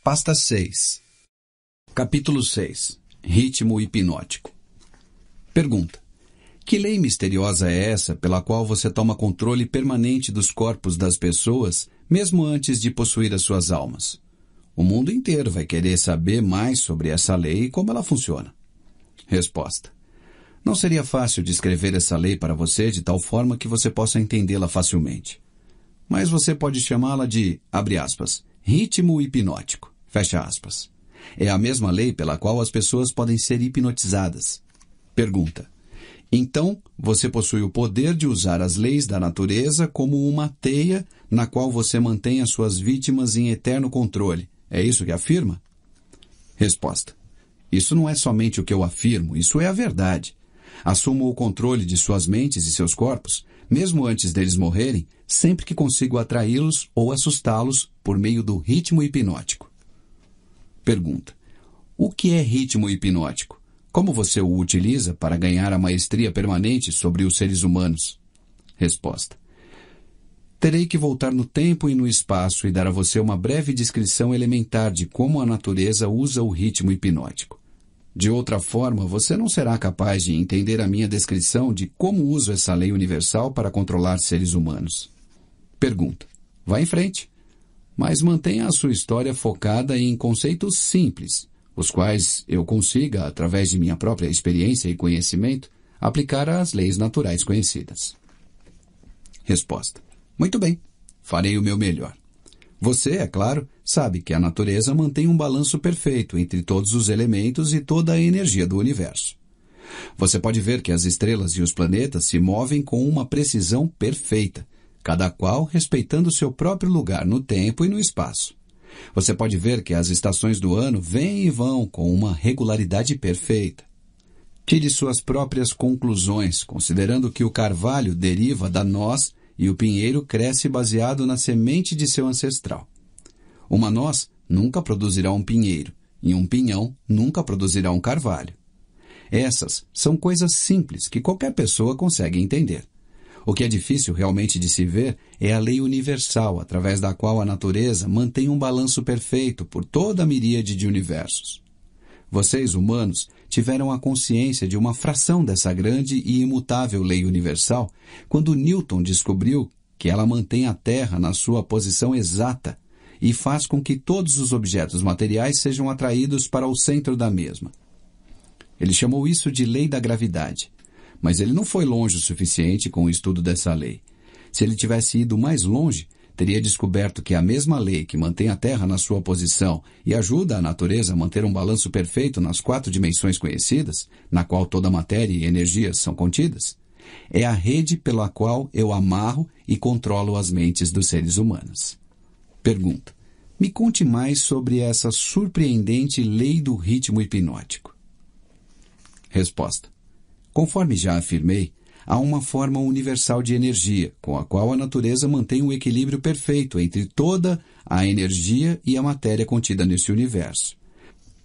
Pasta 6. Capítulo 6. Ritmo hipnótico. Pergunta: que lei misteriosa é essa pela qual você toma controle permanente dos corpos das pessoas, mesmo antes de possuir as suas almas? O mundo inteiro vai querer saber mais sobre essa lei e como ela funciona. Resposta: não seria fácil descrever essa lei para você de tal forma que você possa entendê-la facilmente. Mas você pode chamá-la de, abre aspas, ritmo hipnótico, fecha aspas. É a mesma lei pela qual as pessoas podem ser hipnotizadas. Pergunta: então, você possui o poder de usar as leis da natureza como uma teia na qual você mantém as suas vítimas em eterno controle. É isso que afirma? Resposta: isso não é somente o que eu afirmo, isso é a verdade. Assumo o controle de suas mentes e seus corpos, mesmo antes deles morrerem, sempre que consigo atraí-los ou assustá-los por meio do ritmo hipnótico. Pergunta: o que é ritmo hipnótico? Como você o utiliza para ganhar a maestria permanente sobre os seres humanos? Resposta: terei que voltar no tempo e no espaço e dar a você uma breve descrição elementar de como a natureza usa o ritmo hipnótico. De outra forma, você não será capaz de entender a minha descrição de como uso essa lei universal para controlar seres humanos. Pergunta: vá em frente, mas mantenha a sua história focada em conceitos simples, os quais eu consiga, através de minha própria experiência e conhecimento, aplicar às leis naturais conhecidas. Resposta: muito bem, farei o meu melhor. Você, é claro, sabe que a natureza mantém um balanço perfeito entre todos os elementos e toda a energia do universo. Você pode ver que as estrelas e os planetas se movem com uma precisão perfeita, cada qual respeitando seu próprio lugar no tempo e no espaço. Você pode ver que as estações do ano vêm e vão com uma regularidade perfeita. Tire suas próprias conclusões, considerando que o carvalho deriva da noz e o pinheiro cresce baseado na semente de seu ancestral. Uma noz nunca produzirá um pinheiro, e um pinhão nunca produzirá um carvalho. Essas são coisas simples que qualquer pessoa consegue entender. O que é difícil realmente de se ver é a lei universal, através da qual a natureza mantém um balanço perfeito por toda a miríade de universos. Vocês, humanos, tiveram a consciência de uma fração dessa grande e imutável lei universal quando Newton descobriu que ela mantém a Terra na sua posição exata e faz com que todos os objetos materiais sejam atraídos para o centro da mesma. Ele chamou isso de lei da gravidade, mas ele não foi longe o suficiente com o estudo dessa lei. Se ele tivesse ido mais longe, teria descoberto que a mesma lei que mantém a Terra na sua posição e ajuda a natureza a manter um balanço perfeito nas 4 dimensões conhecidas, na qual toda a matéria e energia são contidas, é a rede pela qual eu amarro e controlo as mentes dos seres humanos. Pergunta: me conte mais sobre essa surpreendente lei do ritmo hipnótico. Resposta: conforme já afirmei, há uma forma universal de energia, com a qual a natureza mantém um equilíbrio perfeito entre toda a energia e a matéria contida nesse universo.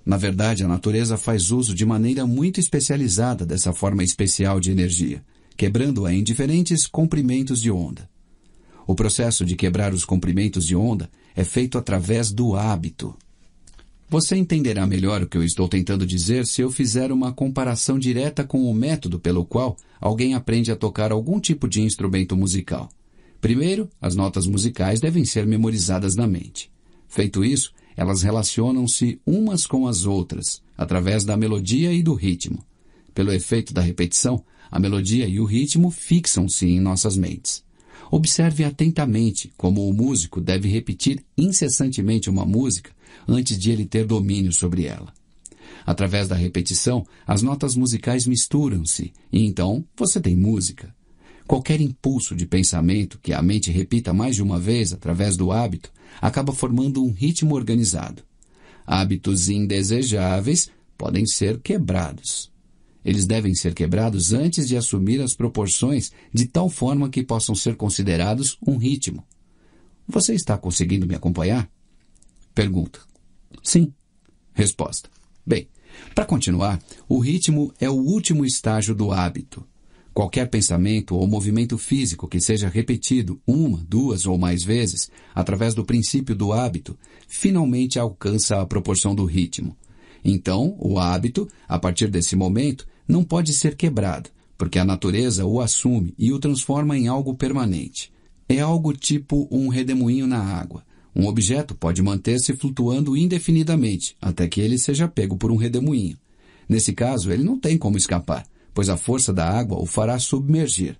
Na verdade, a natureza faz uso de maneira muito especializada dessa forma especial de energia, quebrando-a em diferentes comprimentos de onda. O processo de quebrar os comprimentos de onda é feito através do hábito. Você entenderá melhor o que eu estou tentando dizer se eu fizer uma comparação direta com o método pelo qual alguém aprende a tocar algum tipo de instrumento musical. Primeiro, as notas musicais devem ser memorizadas na mente. Feito isso, elas relacionam-se umas com as outras, através da melodia e do ritmo. Pelo efeito da repetição, a melodia e o ritmo fixam-se em nossas mentes. Observe atentamente como o músico deve repetir incessantemente uma música antes de ele ter domínio sobre ela. Através da repetição, as notas musicais misturam-se e então você tem música. Qualquer impulso de pensamento que a mente repita mais de uma vez através do hábito acaba formando um ritmo organizado. Hábitos indesejáveis podem ser quebrados. Eles devem ser quebrados antes de assumir as proporções de tal forma que possam ser considerados um ritmo. Você está conseguindo me acompanhar? Pergunta: sim. Resposta: bem, para continuar, o ritmo é o último estágio do hábito. Qualquer pensamento ou movimento físico que seja repetido uma, duas ou mais vezes, através do princípio do hábito, finalmente alcança a proporção do ritmo. Então, o hábito, a partir desse momento, não pode ser quebrado, porque a natureza o assume e o transforma em algo permanente. É algo tipo um redemoinho na água. Um objeto pode manter-se flutuando indefinidamente, até que ele seja pego por um redemoinho. Nesse caso, ele não tem como escapar, pois a força da água o fará submergir.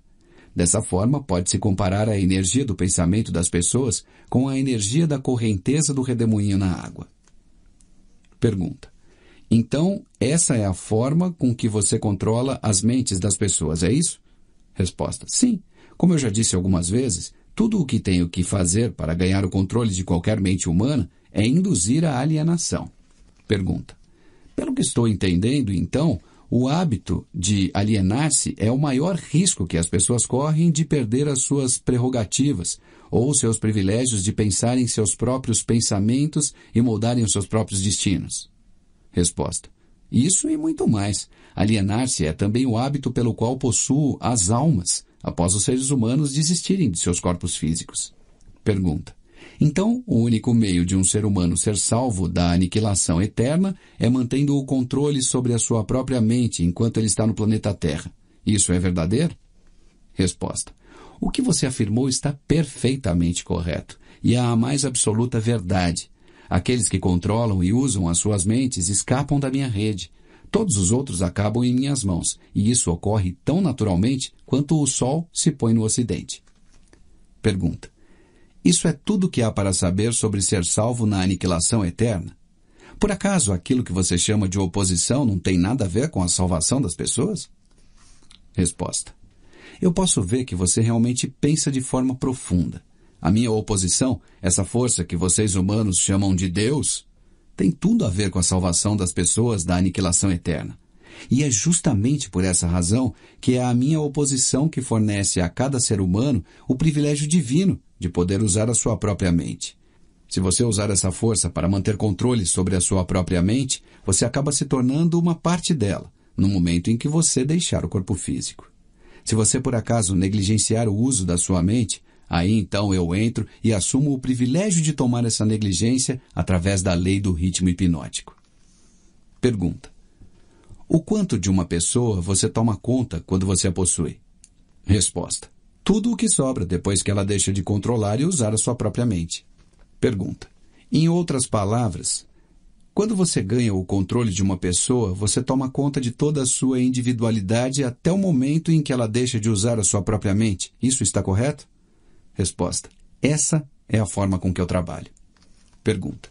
Dessa forma, pode-se comparar a energia do pensamento das pessoas com a energia da correnteza do redemoinho na água. Pergunta. Então, essa é a forma com que você controla as mentes das pessoas, é isso? Resposta. Sim. Como eu já disse algumas vezes, tudo o que tenho que fazer para ganhar o controle de qualquer mente humana é induzir a alienação. Pergunta. Pelo que estou entendendo, então, o hábito de alienar-se é o maior risco que as pessoas correm de perder as suas prerrogativas ou seus privilégios de pensar em seus próprios pensamentos e moldarem os seus próprios destinos. Resposta. Isso e muito mais. Alienar-se é também o hábito pelo qual possuo as almas, após os seres humanos desistirem de seus corpos físicos. Pergunta. Então, o único meio de um ser humano ser salvo da aniquilação eterna é mantendo o controle sobre a sua própria mente enquanto ele está no planeta Terra. Isso é verdadeiro? Resposta. O que você afirmou está perfeitamente correto, e é a mais absoluta verdade. Aqueles que controlam e usam as suas mentes escapam da minha rede. Todos os outros acabam em minhas mãos, e isso ocorre tão naturalmente quanto o sol se põe no ocidente. Pergunta. Isso é tudo que há para saber sobre ser salvo na aniquilação eterna? Por acaso aquilo que você chama de oposição não tem nada a ver com a salvação das pessoas? Resposta. Eu posso ver que você realmente pensa de forma profunda. A minha oposição, essa força que vocês humanos chamam de Deus, tem tudo a ver com a salvação das pessoas da aniquilação eterna. E é justamente por essa razão que é a minha oposição que fornece a cada ser humano o privilégio divino de poder usar a sua própria mente. Se você usar essa força para manter controle sobre a sua própria mente, você acaba se tornando uma parte dela, no momento em que você deixar o corpo físico. Se você por acaso negligenciar o uso da sua mente, aí então eu entro e assumo o privilégio de tomar essa negligência através da lei do ritmo hipnótico. Pergunta. O quanto de uma pessoa você toma conta quando você a possui? Resposta. Tudo o que sobra depois que ela deixa de controlar e usar a sua própria mente. Pergunta. Em outras palavras, quando você ganha o controle de uma pessoa, você toma conta de toda a sua individualidade até o momento em que ela deixa de usar a sua própria mente. Isso está correto? Resposta. Essa é a forma com que eu trabalho. Pergunta.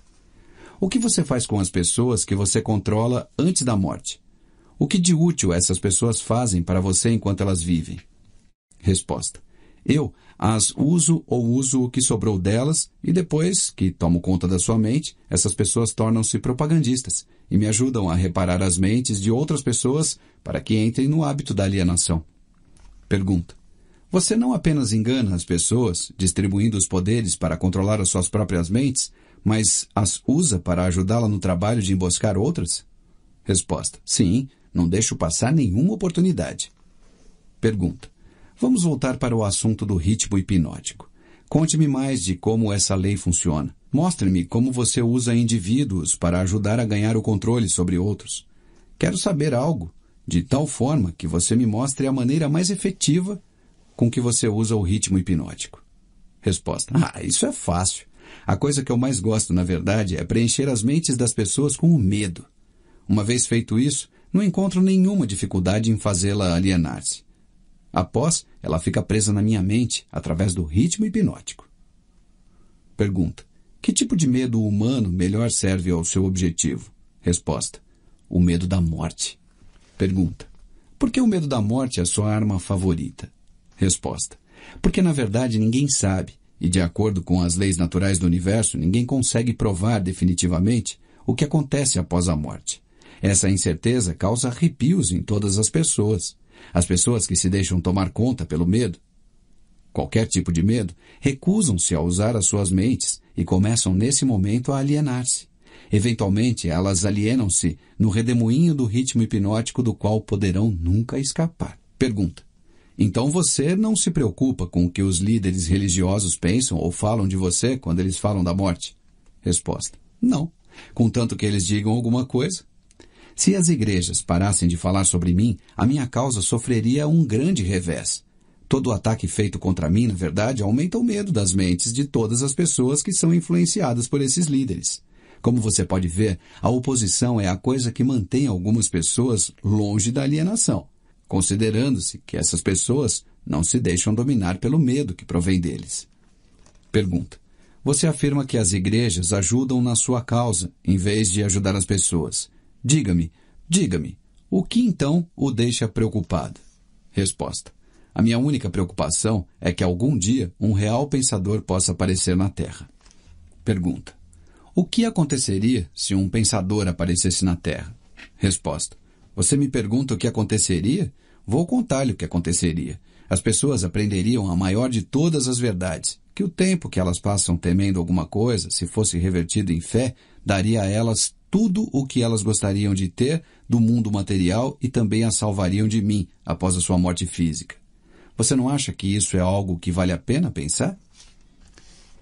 O que você faz com as pessoas que você controla antes da morte? O que de útil essas pessoas fazem para você enquanto elas vivem? Resposta. Eu as uso ou uso o que sobrou delas e depois que tomo conta da sua mente, essas pessoas tornam-se propagandistas e me ajudam a reparar as mentes de outras pessoas para que entrem no hábito da alienação. Pergunta. Você não apenas engana as pessoas, distribuindo os poderes para controlar as suas próprias mentes, mas as usa para ajudá-la no trabalho de emboscar outras? Resposta. Sim, não deixo passar nenhuma oportunidade. Pergunta. Vamos voltar para o assunto do ritmo hipnótico. Conte-me mais de como essa lei funciona. Mostre-me como você usa indivíduos para ajudar a ganhar o controle sobre outros. Quero saber algo, de tal forma que você me mostre a maneira mais efetiva com que você usa o ritmo hipnótico. Resposta. Isso é fácil. A coisa que eu mais gosto, na verdade, é preencher as mentes das pessoas com o medo. Uma vez feito isso, não encontro nenhuma dificuldade em fazê-la alienar-se. Após, ela fica presa na minha mente através do ritmo hipnótico. Pergunta. Que tipo de medo humano melhor serve ao seu objetivo? Resposta. O medo da morte. Pergunta. Por que o medo da morte é a sua arma favorita? Resposta. Porque na verdade ninguém sabe, e de acordo com as leis naturais do universo, ninguém consegue provar definitivamente o que acontece após a morte. Essa incerteza causa arrepios em todas as pessoas. As pessoas que se deixam tomar conta pelo medo, qualquer tipo de medo, recusam-se a usar as suas mentes e começam nesse momento a alienar-se. Eventualmente, elas alienam-se no redemoinho do ritmo hipnótico do qual poderão nunca escapar. Pergunta. Então você não se preocupa com o que os líderes religiosos pensam ou falam de você quando eles falam da morte? Resposta: não, contanto que eles digam alguma coisa. Se as igrejas parassem de falar sobre mim, a minha causa sofreria um grande revés. Todo ataque feito contra mim, na verdade, aumenta o medo das mentes de todas as pessoas que são influenciadas por esses líderes. Como você pode ver, a oposição é a coisa que mantém algumas pessoas longe da alienação, considerando-se que essas pessoas não se deixam dominar pelo medo que provém deles. Pergunta: você afirma que as igrejas ajudam na sua causa, em vez de ajudar as pessoas. Diga-me, o que então o deixa preocupado? Resposta: a minha única preocupação é que algum dia um real pensador possa aparecer na Terra. Pergunta: o que aconteceria se um pensador aparecesse na Terra? Resposta: você me pergunta o que aconteceria? Vou contar-lhe o que aconteceria. As pessoas aprenderiam a maior de todas as verdades, que o tempo que elas passam temendo alguma coisa, se fosse revertido em fé, daria a elas tudo o que elas gostariam de ter do mundo material e também as salvariam de mim após a sua morte física. Você não acha que isso é algo que vale a pena pensar?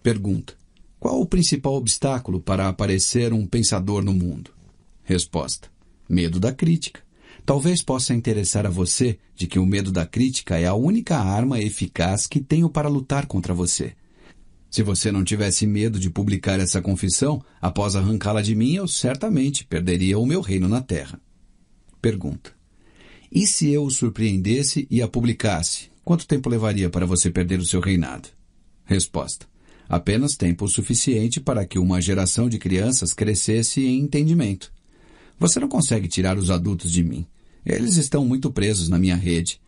Pergunta: qual o principal obstáculo para aparecer um pensador no mundo? Resposta: medo da crítica. Talvez possa interessar a você de que o medo da crítica é a única arma eficaz que tenho para lutar contra você. Se você não tivesse medo de publicar essa confissão, após arrancá-la de mim, eu certamente perderia o meu reino na terra. Pergunta: e se eu o surpreendesse e a publicasse, quanto tempo levaria para você perder o seu reinado? Resposta: apenas tempo suficiente para que uma geração de crianças crescesse em entendimento. Você não consegue tirar os adultos de mim. Eles estão muito presos na minha rede.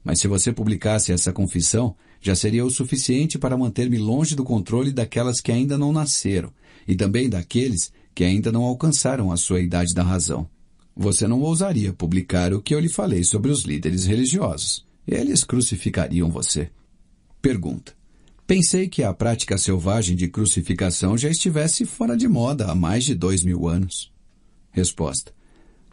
Mas se você publicasse essa confissão, já seria o suficiente para manter-me longe do controle daquelas que ainda não nasceram e também daqueles que ainda não alcançaram a sua idade da razão. Você não ousaria publicar o que eu lhe falei sobre os líderes religiosos. Eles crucificariam você. Pergunta: pensei que a prática selvagem de crucificação já estivesse fora de moda há mais de 2000 anos. Resposta: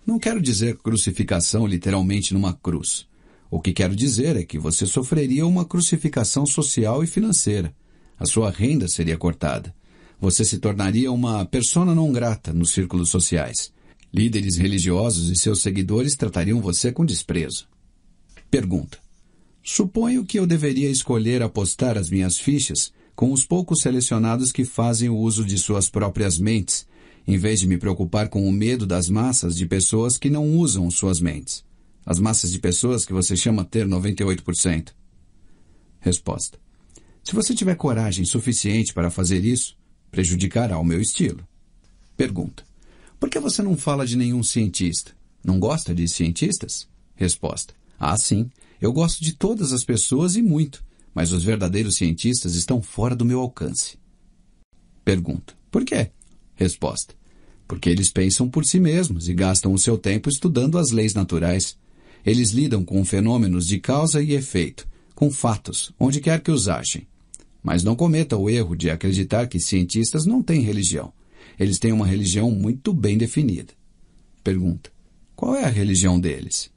não quero dizer crucificação literalmente numa cruz. O que quero dizer é que você sofreria uma crucificação social e financeira. A sua renda seria cortada. Você se tornaria uma persona não grata nos círculos sociais. Líderes religiosos e seus seguidores tratariam você com desprezo. Pergunta: suponho que eu deveria escolher apostar as minhas fichas com os poucos selecionados que fazem o uso de suas próprias mentes, em vez de me preocupar com o medo das massas de pessoas que não usam suas mentes. As massas de pessoas que você chama ter 98%. Resposta: se você tiver coragem suficiente para fazer isso, prejudicará o meu estilo. Pergunta: por que você não fala de nenhum cientista? Não gosta de cientistas? Resposta: ah, sim, eu gosto de todas as pessoas e muito, mas os verdadeiros cientistas estão fora do meu alcance. Pergunta: por quê? Resposta: porque eles pensam por si mesmos e gastam o seu tempo estudando as leis naturais. Eles lidam com fenômenos de causa e efeito, com fatos, onde quer que os achem. Mas não cometa o erro de acreditar que cientistas não têm religião. Eles têm uma religião muito bem definida. Pergunta: qual é a religião deles?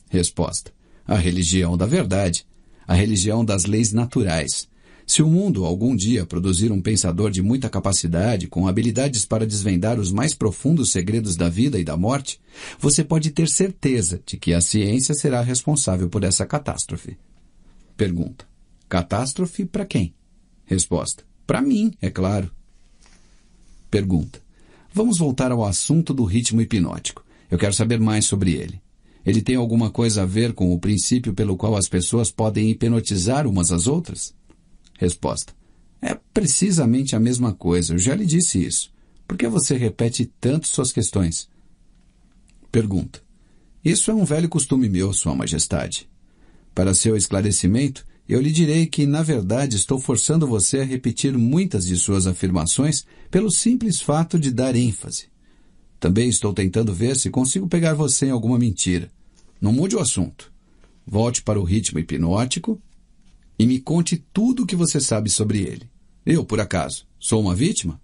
Resposta: a religião da verdade, a religião das leis naturais. Se o mundo algum dia produzir um pensador de muita capacidade, com habilidades para desvendar os mais profundos segredos da vida e da morte, você pode ter certeza de que a ciência será responsável por essa catástrofe. Pergunta: catástrofe para quem? Resposta: para mim, é claro. Pergunta: vamos voltar ao assunto do ritmo hipnótico. Eu quero saber mais sobre ele. Ele tem alguma coisa a ver com o princípio pelo qual as pessoas podem hipnotizar umas às outras? Resposta: é precisamente a mesma coisa, eu já lhe disse isso. Por que você repete tanto suas questões? Pergunta: isso é um velho costume meu, Sua Majestade. Para seu esclarecimento, eu lhe direi que, na verdade, estou forçando você a repetir muitas de suas afirmações pelo simples fato de dar ênfase. Também estou tentando ver se consigo pegar você em alguma mentira. Não mude o assunto. Volte para o ritmo hipnótico e me conte tudo o que você sabe sobre ele. Eu, por acaso, sou uma vítima?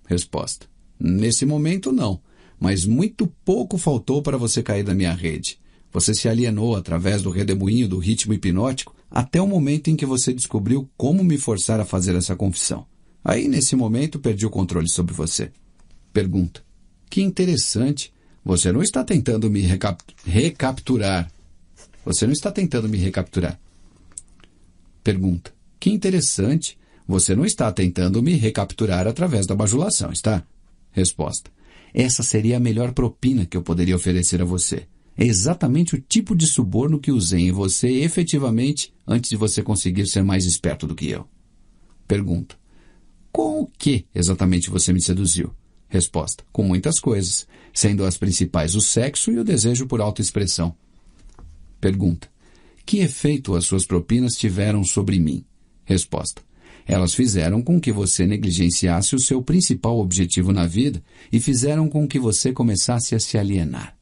Resposta: nesse momento, não. Mas muito pouco faltou para você cair na minha rede. Você se alienou através do redemoinho do ritmo hipnótico até o momento em que você descobriu como me forçar a fazer essa confissão. Aí, nesse momento, perdi o controle sobre você. Pergunta. Que interessante. Você não está tentando me recapturar. Você não está tentando me recapturar. Pergunta. Que interessante. Você não está tentando me recapturar através da bajulação, está? Resposta. Essa seria a melhor propina que eu poderia oferecer a você. É exatamente o tipo de suborno que usei em você efetivamente antes de você conseguir ser mais esperto do que eu. Pergunta. Com o que exatamente você me seduziu? Resposta. Com muitas coisas, sendo as principais o sexo e o desejo por autoexpressão. Pergunta. Que efeito as suas propinas tiveram sobre mim? Resposta. Elas fizeram com que você negligenciasse o seu principal objetivo na vida e fizeram com que você começasse a se alienar.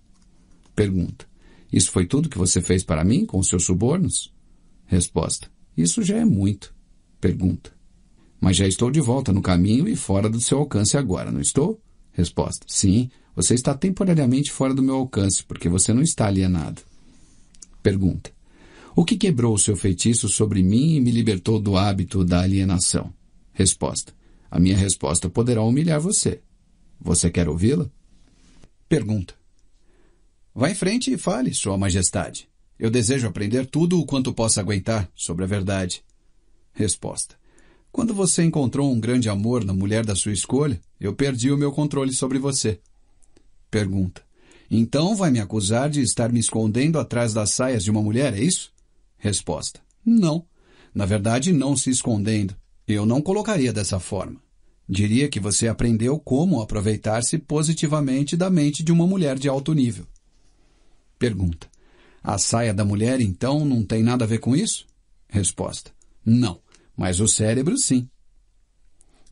Pergunta. Isso foi tudo que você fez para mim com os seus subornos? Resposta. Isso já é muito. Pergunta. Mas já estou de volta no caminho e fora do seu alcance agora, não estou? Resposta. Sim, você está temporariamente fora do meu alcance, porque você não está alienado. Pergunta. O que quebrou o seu feitiço sobre mim e me libertou do hábito da alienação? Resposta. A minha resposta poderá humilhar você. Você quer ouvi-la? Pergunta. Vá em frente e fale, Sua Majestade. Eu desejo aprender tudo o quanto possa aguentar sobre a verdade. Resposta. Quando você encontrou um grande amor na mulher da sua escolha, eu perdi o meu controle sobre você. Pergunta. Então vai me acusar de estar me escondendo atrás das saias de uma mulher, é isso? Resposta. Não. Na verdade, não se escondendo. Eu não colocaria dessa forma. Diria que você aprendeu como aproveitar-se positivamente da mente de uma mulher de alto nível. Pergunta. A saia da mulher, então, não tem nada a ver com isso? Resposta. Não, mas o cérebro, sim.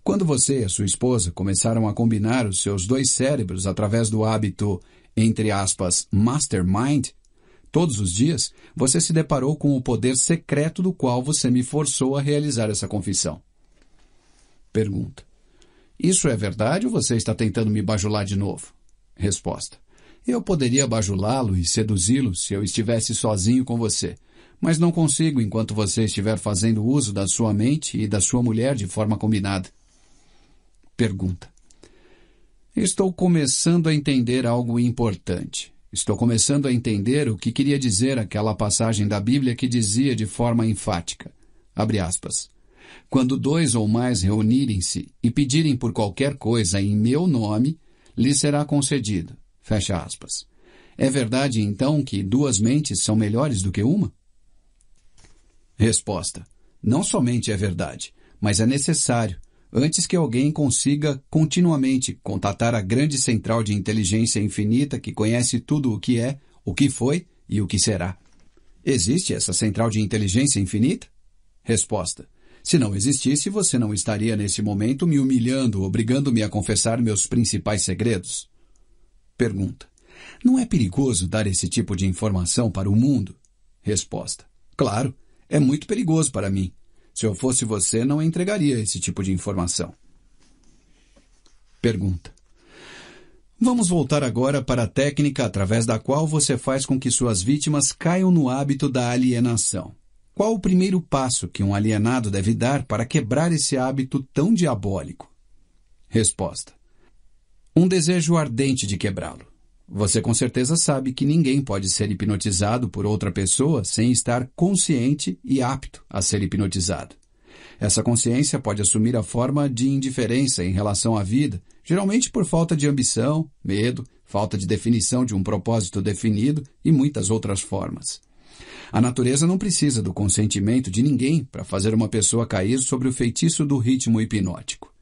Quando você e a sua esposa começaram a combinar os seus dois cérebros através do hábito, entre aspas, mastermind, todos os dias, você se deparou com o poder secreto do qual você me forçou a realizar essa confissão. Pergunta. Isso é verdade ou você está tentando me bajular de novo? Resposta. Eu poderia bajulá-lo e seduzi-lo se eu estivesse sozinho com você, mas não consigo enquanto você estiver fazendo uso da sua mente e da sua mulher de forma combinada. Pergunta. Estou começando a entender algo importante. Estou começando a entender o que queria dizer aquela passagem da Bíblia que dizia de forma enfática, abre aspas, quando dois ou mais reunirem-se e pedirem por qualquer coisa em meu nome, lhes será concedido. Fecha aspas. É verdade, então, que duas mentes são melhores do que uma? Resposta. Não somente é verdade, mas é necessário, antes que alguém consiga continuamente contatar a grande central de inteligência infinita que conhece tudo o que é, o que foi e o que será. Existe essa central de inteligência infinita? Resposta. Se não existisse, você não estaria nesse momento me humilhando, obrigando-me a confessar meus principais segredos. Pergunta. Não é perigoso dar esse tipo de informação para o mundo? Resposta. Claro, é muito perigoso para mim. Se eu fosse você, não entregaria esse tipo de informação. Pergunta. Vamos voltar agora para a técnica através da qual você faz com que suas vítimas caiam no hábito da alienação. Qual o primeiro passo que um alienado deve dar para quebrar esse hábito tão diabólico? Resposta. Um desejo ardente de quebrá-lo. Você com certeza sabe que ninguém pode ser hipnotizado por outra pessoa sem estar consciente e apto a ser hipnotizado. Essa consciência pode assumir a forma de indiferença em relação à vida, geralmente por falta de ambição, medo, falta de definição de um propósito definido e muitas outras formas. A natureza não precisa do consentimento de ninguém para fazer uma pessoa cair sobre o feitiço do ritmo hipnótico.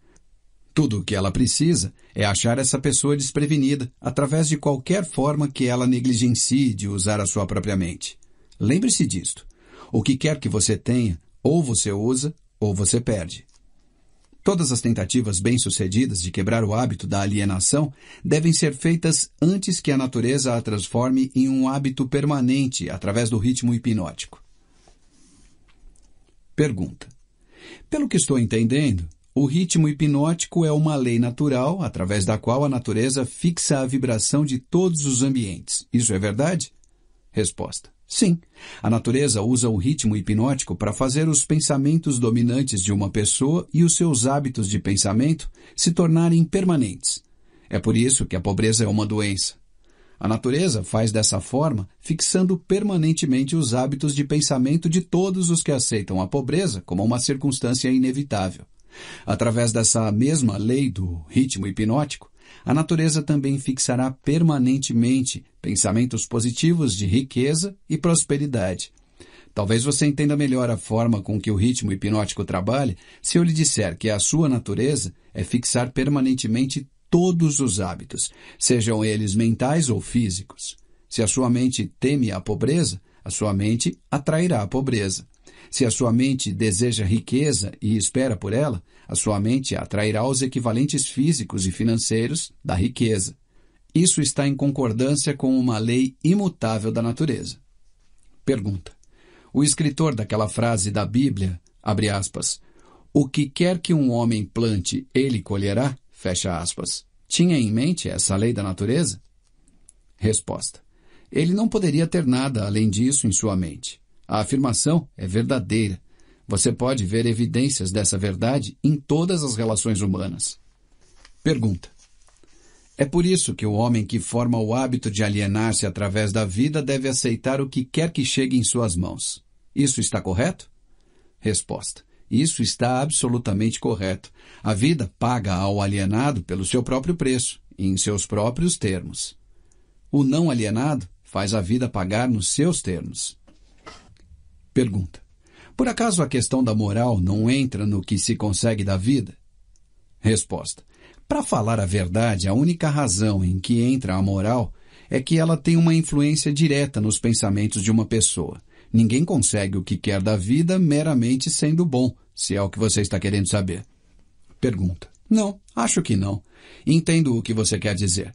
Tudo o que ela precisa é achar essa pessoa desprevenida através de qualquer forma que ela negligencie de usar a sua própria mente. Lembre-se disto. O que quer que você tenha, ou você usa, ou você perde. Todas as tentativas bem-sucedidas de quebrar o hábito da alienação devem ser feitas antes que a natureza a transforme em um hábito permanente através do ritmo hipnótico. Pergunta. Pelo que estou entendendo, o ritmo hipnótico é uma lei natural através da qual a natureza fixa a vibração de todos os ambientes. Isso é verdade? Resposta: sim. A natureza usa o ritmo hipnótico para fazer os pensamentos dominantes de uma pessoa e os seus hábitos de pensamento se tornarem permanentes. É por isso que a pobreza é uma doença. A natureza faz dessa forma, fixando permanentemente os hábitos de pensamento de todos os que aceitam a pobreza como uma circunstância inevitável. Através dessa mesma lei do ritmo hipnótico, a natureza também fixará permanentemente pensamentos positivos de riqueza e prosperidade. Talvez você entenda melhor a forma com que o ritmo hipnótico trabalha se eu lhe disser que a sua natureza é fixar permanentemente todos os hábitos, sejam eles mentais ou físicos. Se a sua mente teme a pobreza, a sua mente atrairá a pobreza. Se a sua mente deseja riqueza e espera por ela, a sua mente atrairá os equivalentes físicos e financeiros da riqueza. Isso está em concordância com uma lei imutável da natureza. Pergunta: o escritor daquela frase da Bíblia, abre aspas, "O que quer que um homem plante, ele colherá", fecha aspas, tinha em mente essa lei da natureza? Resposta: ele não poderia ter nada além disso em sua mente. A afirmação é verdadeira. Você pode ver evidências dessa verdade em todas as relações humanas. Pergunta: é por isso que o homem que forma o hábito de alienar-se através da vida deve aceitar o que quer que chegue em suas mãos. Isso está correto? Resposta: isso está absolutamente correto. A vida paga ao alienado pelo seu próprio preço e em seus próprios termos. O não alienado faz a vida pagar nos seus termos. Pergunta: por acaso a questão da moral não entra no que se consegue da vida? Resposta: para falar a verdade, a única razão em que entra a moral é que ela tem uma influência direta nos pensamentos de uma pessoa. Ninguém consegue o que quer da vida meramente sendo bom, se é o que você está querendo saber. Pergunta: não, acho que não. Entendo o que você quer dizer.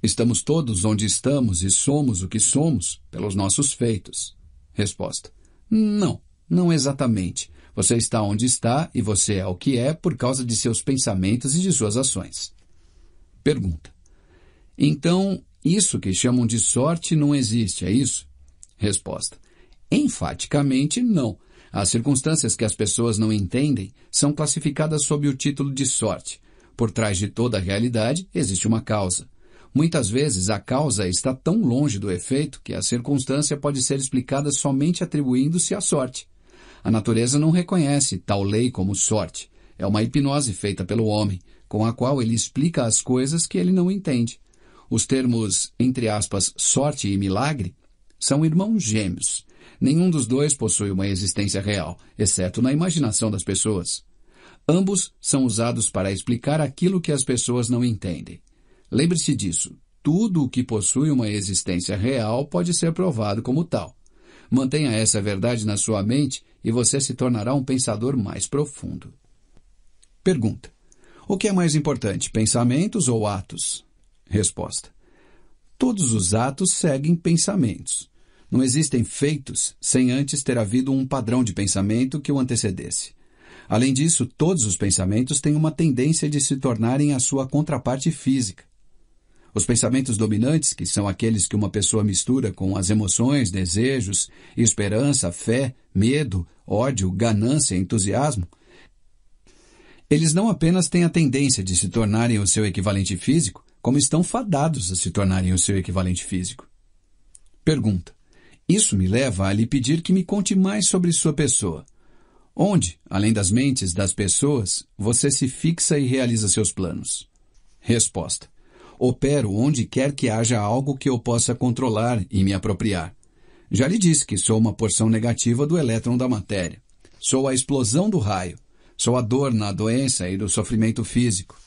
Estamos todos onde estamos e somos o que somos pelos nossos feitos. Resposta: não, não exatamente. Você está onde está e você é o que é por causa de seus pensamentos e de suas ações. Pergunta: então, isso que chamam de sorte não existe, é isso? Resposta: enfaticamente não. As circunstâncias que as pessoas não entendem são classificadas sob o título de sorte. Por trás de toda a realidade existe uma causa. Muitas vezes a causa está tão longe do efeito que a circunstância pode ser explicada somente atribuindo-se à sorte. A natureza não reconhece tal lei como sorte. É uma hipnose feita pelo homem, com a qual ele explica as coisas que ele não entende. Os termos, entre aspas, sorte e milagre, são irmãos gêmeos. Nenhum dos dois possui uma existência real, exceto na imaginação das pessoas. Ambos são usados para explicar aquilo que as pessoas não entendem. Lembre-se disso. Tudo o que possui uma existência real pode ser provado como tal. Mantenha essa verdade na sua mente e você se tornará um pensador mais profundo. Pergunta: o que é mais importante, pensamentos ou atos? Resposta: todos os atos seguem pensamentos. Não existem feitos sem antes ter havido um padrão de pensamento que o antecedesse. Além disso, todos os pensamentos têm uma tendência de se tornarem a sua contraparte física. Os pensamentos dominantes, que são aqueles que uma pessoa mistura com as emoções, desejos, esperança, fé, medo, ódio, ganância e entusiasmo, eles não apenas têm a tendência de se tornarem o seu equivalente físico, como estão fadados a se tornarem o seu equivalente físico. Pergunta: isso me leva a lhe pedir que me conte mais sobre sua pessoa. Onde, além das mentes das pessoas, você se fixa e realiza seus planos? Resposta: opero onde quer que haja algo que eu possa controlar e me apropriar. Já lhe disse que sou uma porção negativa do elétron da matéria. Sou a explosão do raio. Sou a dor na doença e do sofrimento físico.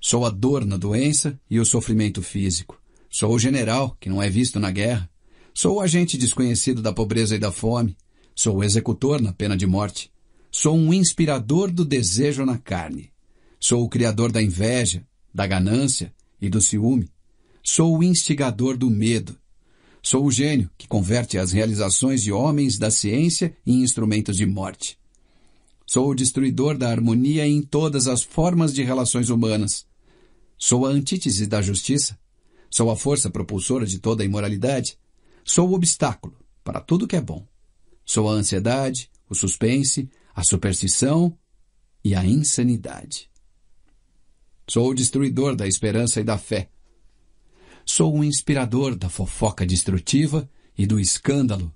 Sou a dor na doença e o sofrimento físico. Sou o general, que não é visto na guerra. Sou o agente desconhecido da pobreza e da fome. Sou o executor na pena de morte. Sou um inspirador do desejo na carne. Sou o criador da inveja, da ganância e do ciúme. Sou o instigador do medo. Sou o gênio que converte as realizações de homens da ciência em instrumentos de morte. Sou o destruidor da harmonia em todas as formas de relações humanas. Sou a antítese da justiça. Sou a força propulsora de toda a imoralidade. Sou o obstáculo para tudo que é bom. Sou a ansiedade, o suspense, a superstição e a insanidade. Sou o destruidor da esperança e da fé. Sou o inspirador da fofoca destrutiva e do escândalo.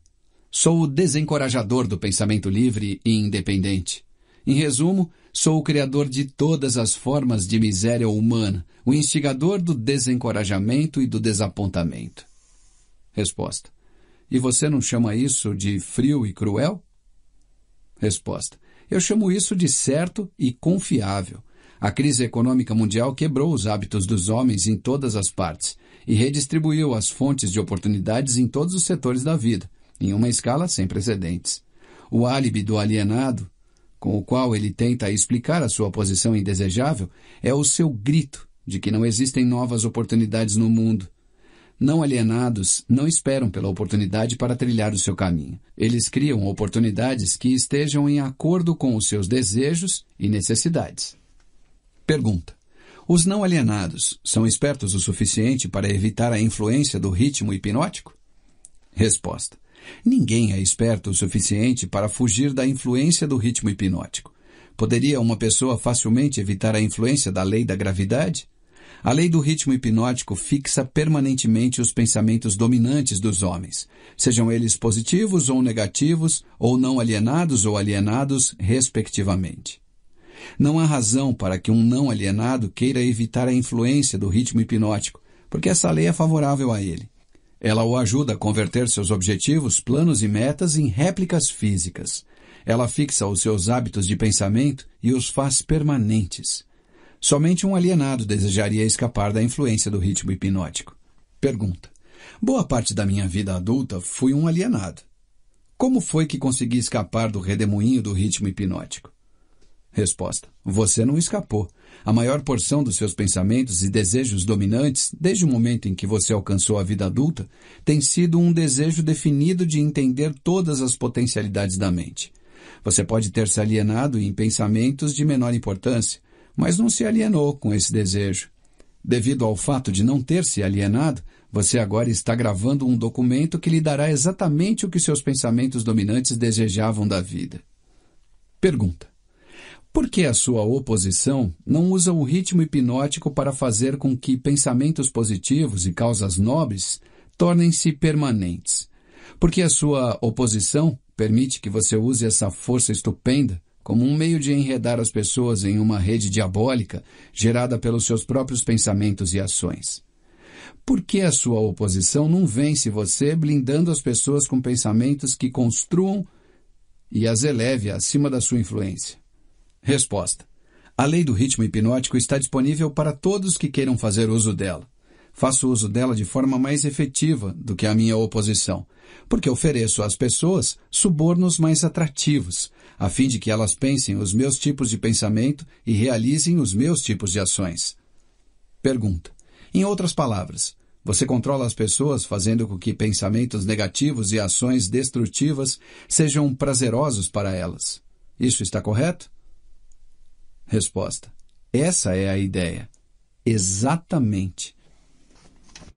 Sou o desencorajador do pensamento livre e independente. Em resumo, sou o criador de todas as formas de miséria humana, o instigador do desencorajamento e do desapontamento. Resposta. E você não chama isso de frio e cruel? Resposta. Eu chamo isso de certo e confiável. A crise econômica mundial quebrou os hábitos dos homens em todas as partes e redistribuiu as fontes de oportunidades em todos os setores da vida, em uma escala sem precedentes. O álibi do alienado, com o qual ele tenta explicar a sua posição indesejável, é o seu grito de que não existem novas oportunidades no mundo. Não alienados não esperam pela oportunidade para trilhar o seu caminho. Eles criam oportunidades que estejam em acordo com os seus desejos e necessidades. Pergunta. Os não alienados são espertos o suficiente para evitar a influência do ritmo hipnótico? Resposta. Ninguém é esperto o suficiente para fugir da influência do ritmo hipnótico. Poderia uma pessoa facilmente evitar a influência da lei da gravidade? A lei do ritmo hipnótico fixa permanentemente os pensamentos dominantes dos homens, sejam eles positivos ou negativos, ou não alienados ou alienados, respectivamente. Não há razão para que um não alienado queira evitar a influência do ritmo hipnótico, porque essa lei é favorável a ele. Ela o ajuda a converter seus objetivos, planos e metas em réplicas físicas. Ela fixa os seus hábitos de pensamento e os faz permanentes. Somente um alienado desejaria escapar da influência do ritmo hipnótico. Pergunta. Boa parte da minha vida adulta fui um alienado. Como foi que consegui escapar do redemoinho do ritmo hipnótico? Resposta. Você não escapou. A maior porção dos seus pensamentos e desejos dominantes, desde o momento em que você alcançou a vida adulta, tem sido um desejo definido de entender todas as potencialidades da mente. Você pode ter se alienado em pensamentos de menor importância, mas não se alienou com esse desejo. Devido ao fato de não ter se alienado, você agora está gravando um documento que lhe dará exatamente o que seus pensamentos dominantes desejavam da vida. Pergunta. Por que a sua oposição não usa o ritmo hipnótico para fazer com que pensamentos positivos e causas nobres tornem-se permanentes? Por que a sua oposição permite que você use essa força estupenda como um meio de enredar as pessoas em uma rede diabólica gerada pelos seus próprios pensamentos e ações? Por que a sua oposição não vence você blindando as pessoas com pensamentos que construam e as eleve acima da sua influência? Resposta. A lei do ritmo hipnótico está disponível para todos que queiram fazer uso dela. Faço uso dela de forma mais efetiva do que a minha oposição, porque ofereço às pessoas subornos mais atrativos, a fim de que elas pensem os meus tipos de pensamento e realizem os meus tipos de ações. Pergunta. Em outras palavras, você controla as pessoas fazendo com que pensamentos negativos e ações destrutivas sejam prazerosos para elas. Isso está correto? Resposta. Essa é a ideia. Exatamente.